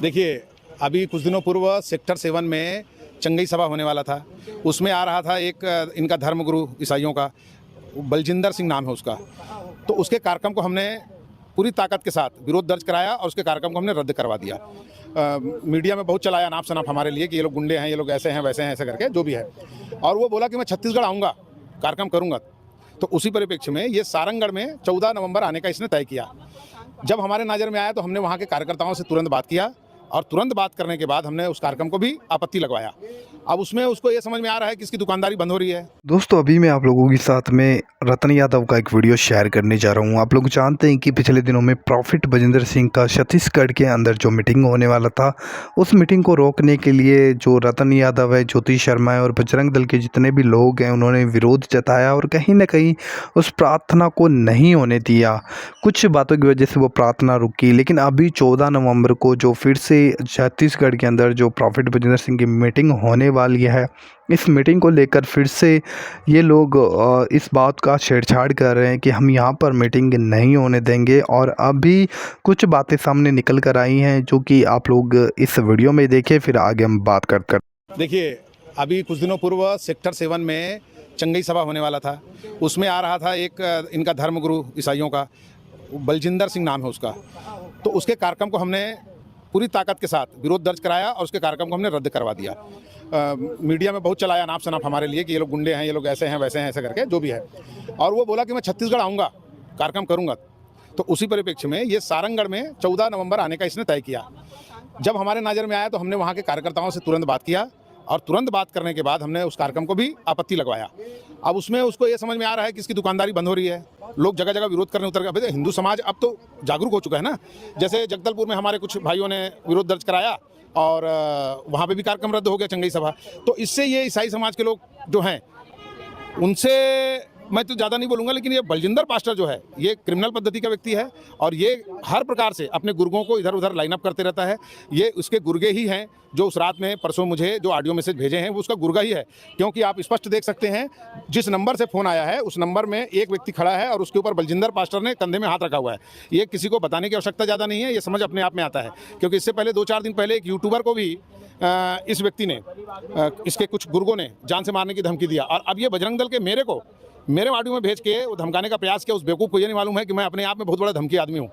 देखिए, अभी कुछ दिनों पूर्व सेक्टर 7 में चंगई सभा होने वाला था। उसमें आ रहा था एक इनका धर्मगुरु ईसाइयों का, बलजिंदर सिंह नाम है उसका। तो उसके कार्यक्रम को हमने पूरी ताकत के साथ विरोध दर्ज कराया और उसके कार्यक्रम को हमने रद्द करवा दिया। मीडिया में बहुत चलाया नाप शनाप हमारे लिए कि ये लोग गुंडे हैं, ये लोग ऐसे हैं, वैसे हैं, ऐसे करके जो भी है। और वो बोला कि मैं छत्तीसगढ़ आऊँगा, कार्यक्रम करूँगा। तो उसी परिप्रेक्ष्य में ये सारंगढ़ में 14 नवंबर आने का इसने तय किया। जब हमारे नज़र में आया तो हमने वहाँ के कार्यकर्ताओं से तुरंत बात किया और तुरंत बात करने के बाद हमने उस कार्यक्रम को भी आपत्ति लगवाया। अब उसमें उसको ये समझ में आ रहा है कि इसकी दुकानदारी बंद हो रही है। दोस्तों अभी मैं आप लोगों के साथ में रतन यादव का एक वीडियो शेयर करने जा रहा हूं। आप लोग जानते हैं कि पिछले दिनों में प्रॉफिट बजिंदर सिंह का छत्तीसगढ़ के अंदर जो मीटिंग होने वाला था, उस मीटिंग को रोकने के लिए जो रतन यादव है, ज्योति शर्मा है और बजरंग दल के जितने भी लोग हैं, उन्होंने विरोध जताया और कहीं ना कहीं उस प्रार्थना को नहीं होने दिया। कुछ बातों की वजह से वो प्रार्थना रुकी, लेकिन अभी 14 नवंबर को जो फिर से छत्तीसगढ़ के अंदर जो प्रॉफिट बजिंदर सिंह की मीटिंग होने वाली है, इस मीटिंग को लेकर फिर से ये लोग इस बात का छेड़छाड़ कर रहे हैं कि हम यहाँ पर मीटिंग नहीं होने देंगे। और अभी कुछ बातें सामने निकल कर आई हैं जो कि आप लोग इस वीडियो में देखें, फिर आगे हम बात कर। देखिए, अभी कुछ दिनों पूर्व सेक्टर 7 में चंगई सभा होने वाला था। उसमें आ रहा था एक इनका धर्मगुरु ईसाइयों का, बलजिंदर सिंह नाम है उसका। तो उसके कार्यक्रम को हमने पूरी ताकत के साथ विरोध दर्ज कराया और उसके कार्यक्रम को हमने रद्द करवा दिया। मीडिया में बहुत चलाया नाप शनाप हमारे लिए कि ये लोग गुंडे हैं, ये लोग ऐसे हैं, वैसे हैं, ऐसे करके जो भी है। और वो बोला कि मैं छत्तीसगढ़ आऊँगा, कार्यक्रम करूँगा। तो उसी परिप्रेक्ष्य में ये सारंगढ़ में 14 नवंबर आने का इसने तय किया। जब हमारे नज़र में आया तो हमने वहाँ के कार्यकर्ताओं से तुरंत बात किया और तुरंत बात करने के बाद हमने उस कार्यक्रम को भी आपत्ति लगवाया। अब उसमें उसको ये समझ में आ रहा है कि इसकी दुकानदारी बंद हो रही है। लोग जगह जगह विरोध करने उतर गए। अभी हिंदू समाज अब तो जागरूक हो चुका है ना। जैसे जगदलपुर में हमारे कुछ भाइयों ने विरोध दर्ज कराया और वहाँ पे भी कार्यक्रम रद्द हो गया, चंगई सभा। तो इससे ये ईसाई समाज के लोग जो हैं उनसे मैं तो ज़्यादा नहीं बोलूँगा, लेकिन ये बलजिंदर पास्टर जो है ये क्रिमिनल पद्धति का व्यक्ति है और ये हर प्रकार से अपने गुर्गों को इधर उधर लाइनअप करते रहता है। ये उसके गुर्गे ही हैं जो उस रात में परसों मुझे जो ऑडियो मैसेज भेजे हैं वो उसका गुर्गा ही है। क्योंकि आप स्पष्ट देख सकते हैं जिस नंबर से फ़ोन आया है उस नंबर में एक व्यक्ति खड़ा है और उसके ऊपर बलजिंदर पास्टर ने कंधे में हाथ रखा हुआ है। ये किसी को बताने की आवश्यकता ज़्यादा नहीं है, ये समझ अपने आप में आता है। क्योंकि इससे पहले 2-4 दिन पहले एक यूट्यूबर को भी इस व्यक्ति ने इसके कुछ गुर्गों ने जान से मारने की धमकी दिया। और अब ये बजरंग दल के मेरे ऑडियो में भेज के वो धमकाने का प्रयास किया। उस बेवकूफ़ को ये नहीं मालूम है कि मैं अपने आप में बहुत बड़ा धमकी आदमी हूँ।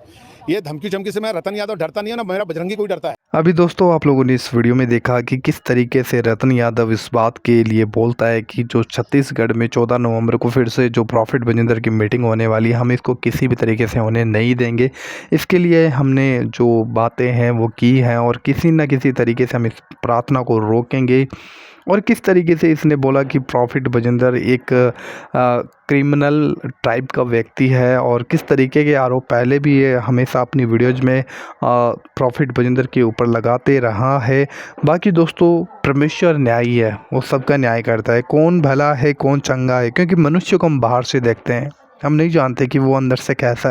ये धमकी चमकी से मैं रतन यादव डरता नहीं है ना, मेरा बजरंगी कोई डरता है। अभी दोस्तों आप लोगों ने इस वीडियो में देखा कि किस तरीके से रतन यादव इस बात के लिए बोलता है कि जो छत्तीसगढ़ में 14 नवंबर को फिर से जो प्रॉफिट बजिंदर की मीटिंग होने वाली है, हम इसको किसी भी तरीके से होने नहीं देंगे। इसके लिए हमने जो बातें हैं वो की हैं और किसी न किसी तरीके से हम इस प्रार्थना को रोकेंगे। और किस तरीके से इसने बोला कि प्रॉफिट बजिंदर एक क्रिमिनल टाइप का व्यक्ति है और किस तरीके के आरोप पहले भी ये हमेशा अपनी वीडियोज में प्रॉफिट बजिंदर के ऊपर लगाते रहा है। बाकी दोस्तों परमेश्वर न्यायी है, वो सबका न्याय करता है। कौन भला है कौन चंगा है, क्योंकि मनुष्य को हम बाहर से देखते हैं, हम नहीं जानते कि वो अंदर से कैसा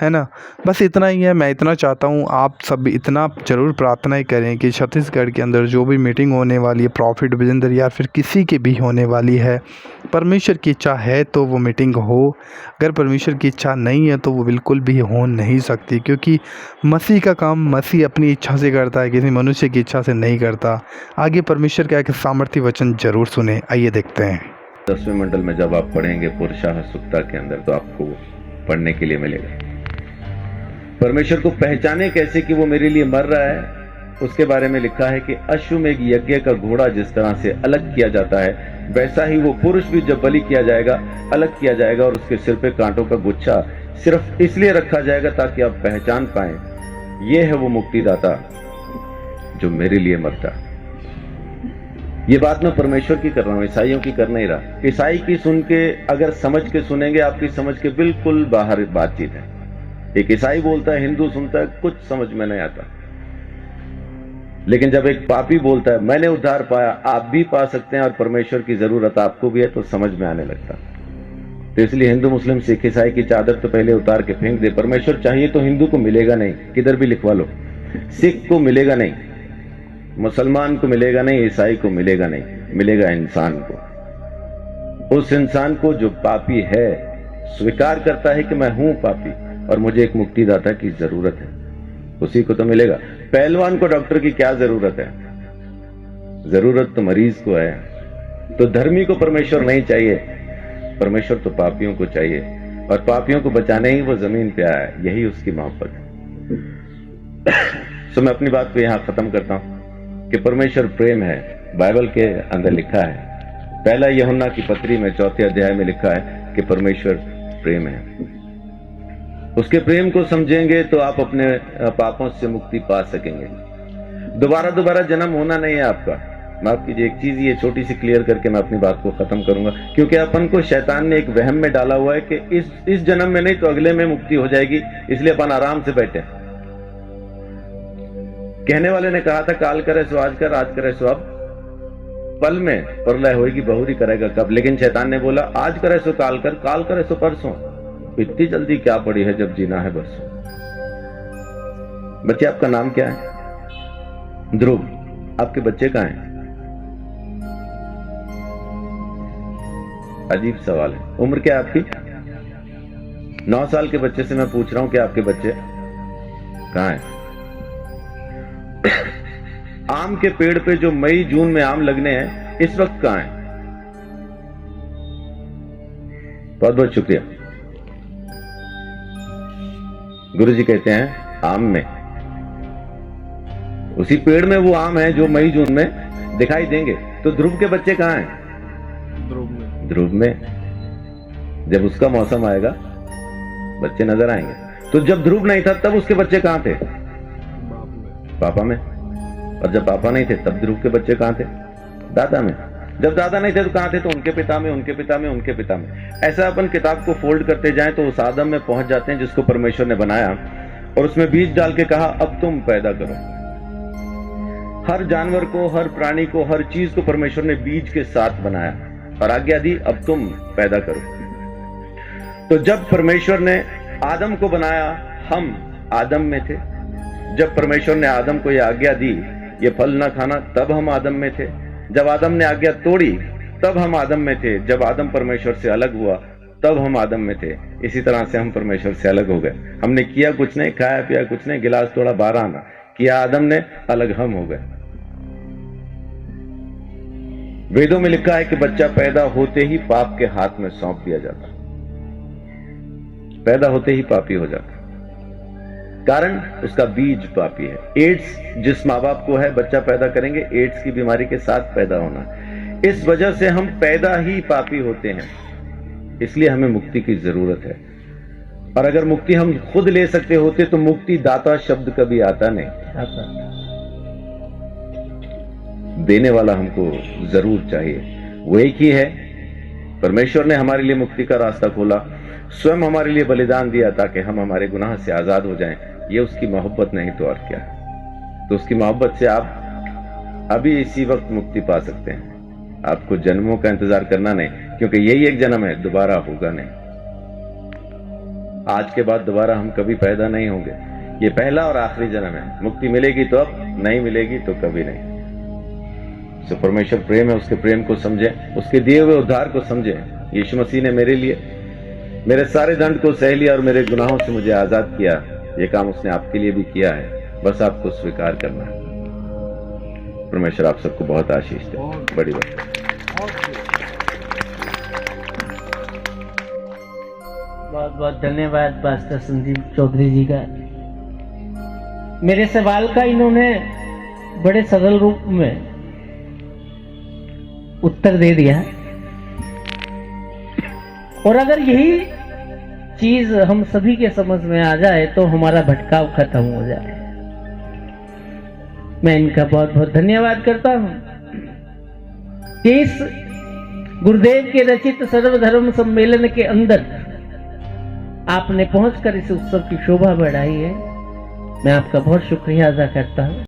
है ना। बस इतना ही है। मैं इतना चाहता हूँ आप सब इतना ज़रूर प्रार्थना करें कि छत्तीसगढ़ के अंदर जो भी मीटिंग होने वाली है प्रॉफिट बजिंदर या फिर किसी की भी होने वाली है, परमेश्वर की इच्छा है तो वो मीटिंग हो। अगर परमेश्वर की इच्छा नहीं है तो वो बिल्कुल भी हो नहीं सकती, क्योंकि मसीह का काम मसीह अपनी इच्छा से करता है, किसी मनुष्य की इच्छा से नहीं करता। आगे परमेश्वर का एक सामर्थ्य वचन ज़रूर सुने, आइए देखते हैं। 10वें मंडल में जब आप पढ़ेंगे पुरुषाह सुक्ता के अंदर, तो आपको पढ़ने के लिए मिलेगा परमेश्वर को पहचाने कैसे कि वो मेरे लिए मर रहा है। उसके बारे में लिखा है कि अश्वमेध यज्ञ का घोड़ा जिस तरह से अलग किया जाता है, वैसा ही वो पुरुष भी जब बलि किया जाएगा अलग किया जाएगा और उसके सिर पे कांटों का गुच्छा सिर्फ इसलिए रखा जाएगा ताकि आप पहचान पाएं ये है वो मुक्तिदाता जो मेरे लिए मरता। ये बात मैं परमेश्वर की कर रहा हूं, ईसाइयों की कर नहीं रहा। ईसाई की सुन के अगर समझ के सुनेंगे, आपकी समझ के बिल्कुल बाहर बातचीत है। एक ईसाई बोलता है, हिंदू सुनता है, कुछ समझ में नहीं आता। लेकिन जब एक पापी बोलता है मैंने उद्धार पाया, आप भी पा सकते हैं और परमेश्वर की जरूरत आपको भी है, तो समझ में आने लगता। तो इसलिए हिंदू मुस्लिम सिख ईसाई की चादर तो पहले उतार के फेंक दे। परमेश्वर चाहिए तो हिंदू को मिलेगा नहीं, किधर भी लिखवा लो। सिख को मिलेगा नहीं, मुसलमान को मिलेगा नहीं, ईसाई को मिलेगा नहीं, मिलेगा इंसान को। उस इंसान को जो पापी है, स्वीकार करता है कि मैं हूं पापी और मुझे एक मुक्तिदाता की जरूरत है, उसी को तो मिलेगा। पहलवान को डॉक्टर की क्या जरूरत है? जरूरत तो मरीज को है। तो धर्मी को परमेश्वर नहीं चाहिए, परमेश्वर तो पापियों को चाहिए, और पापियों को बचाने ही वो जमीन पे आया है। यही उसकी मोहब्बत है। तो मैं अपनी बात को यहां खत्म करता हूं कि परमेश्वर प्रेम है। बाइबल के अंदर लिखा है, पहला यूहन्ना की पत्री में 4 अध्याय में लिखा है कि परमेश्वर प्रेम है। उसके प्रेम को समझेंगे तो आप अपने पापों से मुक्ति पा सकेंगे। दोबारा जन्म होना नहीं है आपका। माफ कीजिए, एक चीज ये छोटी सी क्लियर करके मैं अपनी बात को खत्म करूंगा, क्योंकि अपन को शैतान ने एक वहम में डाला हुआ है कि इस जन्म में नहीं तो अगले में मुक्ति हो जाएगी, इसलिए अपन आराम से बैठे। कहने वाले ने कहा था काल करे सो आज कर, आज करे सो अब, पल में प्रलय होगी, बहुरी करेगा कब। लेकिन शैतान ने बोला आज करे सो काल कर, काल करे सो परसों। इतनी जल्दी क्या पड़ी है जब जीना है बरसों। बच्चे, आपका नाम क्या है? ध्रुव। आपके बच्चे कहां हैं? अजीब सवाल है। उम्र क्या है आपकी? 9 साल के बच्चे से मैं पूछ रहा हूं कि आपके बच्चे कहां हैं? आम के पेड़ पे जो मई जून में आम लगने हैं, इस वक्त कहां हैं? बहुत बहुत शुक्रिया। गुरुजी कहते हैं आम में, उसी पेड़ में वो आम है जो मई जून में दिखाई देंगे। तो ध्रुव के बच्चे कहां हैं? ध्रुव में। जब उसका मौसम आएगा बच्चे नजर आएंगे। तो जब ध्रुव नहीं था तब उसके बच्चे कहां थे? पापा में। और जब पापा नहीं थे तब ध्रुव के बच्चे कहां थे? दादा में। जब दादा नहीं थे तो कहां थे? तो उनके पिता में, उनके पिता में, उनके पिता में। ऐसा अपन किताब को फोल्ड करते जाएं तो उस आदम में पहुंच जाते हैं जिसको परमेश्वर ने बनाया, और उसमें बीज डाल के कहा अब तुम पैदा करो। हर जानवर को, हर प्राणी को, हर चीज को परमेश्वर ने बीज के साथ बनाया और आज्ञा दी अब तुम पैदा करो। तो जब परमेश्वर ने आदम को बनाया, हम आदम में थे। जब परमेश्वर ने आदम को यह आज्ञा दी ये फल ना खाना, तब हम आदम में थे। जब आदम ने आज्ञा तोड़ी तब हम आदम में थे। जब आदम परमेश्वर से अलग हुआ तब हम आदम में थे। इसी तरह से हम परमेश्वर से अलग हो गए। हमने किया कुछ नहीं, खाया पिया कुछ नहीं, गिलास तोड़ा 12 आना किया आदम ने, अलग हम हो गए। वेदों में लिखा है कि बच्चा पैदा होते ही पाप के हाथ में सौंप दिया जाता। पैदा होते ही पापी हो जाता, कारण उसका बीज पापी है। एड्स जिस माँ बाप को है, बच्चा पैदा करेंगे एड्स की बीमारी के साथ पैदा होना। इस वजह से हम पैदा ही पापी होते हैं। इसलिए हमें मुक्ति की जरूरत है। और अगर मुक्ति हम खुद ले सकते होते तो मुक्ति दाता शब्द कभी आता नहीं। देने वाला हमको जरूर चाहिए, वो एक ही है। परमेश्वर ने हमारे लिए मुक्ति का रास्ता खोला, स्वयं हमारे लिए बलिदान दिया ताकि हम हमारे गुनाह से आजाद हो जाएं। ये उसकी मोहब्बत नहीं तो और क्या है। तो उसकी मोहब्बत से आप अभी इसी वक्त मुक्ति पा सकते हैं। आपको जन्मों का इंतजार करना नहीं, क्योंकि यही एक जन्म है, दोबारा होगा नहीं। आज के बाद दोबारा हम कभी पैदा नहीं होंगे। ये पहला और आखिरी जन्म है। मुक्ति मिलेगी तो अब, नहीं मिलेगी तो कभी नहीं। तो परमेश्वर प्रेम है, उसके प्रेम को समझें, उसके दिए हुए उद्धार को समझें। यीशु मसीह ने मेरे लिए मेरे सारे दंड को सह लिया और मेरे गुनाहों से मुझे आजाद किया। ये काम उसने आपके लिए भी किया है, बस आपको स्वीकार करना है। परमेश्वर आप सबको बहुत आशीष दे। बड़ी बात। बहुत बहुत धन्यवाद पास्टर संदीप चौधरी जी का। मेरे सवाल का इन्होंने बड़े सरल रूप में उत्तर दे दिया। और अगर यही चीज हम सभी के समझ में आ जाए तो हमारा भटकाव खत्म हो जाए। मैं इनका बहुत बहुत धन्यवाद करता हूं कि इस गुरुदेव के रचित सर्वधर्म सम्मेलन के अंदर आपने पहुंचकर इस उत्सव की शोभा बढ़ाई है। मैं आपका बहुत शुक्रिया अदा करता हूं।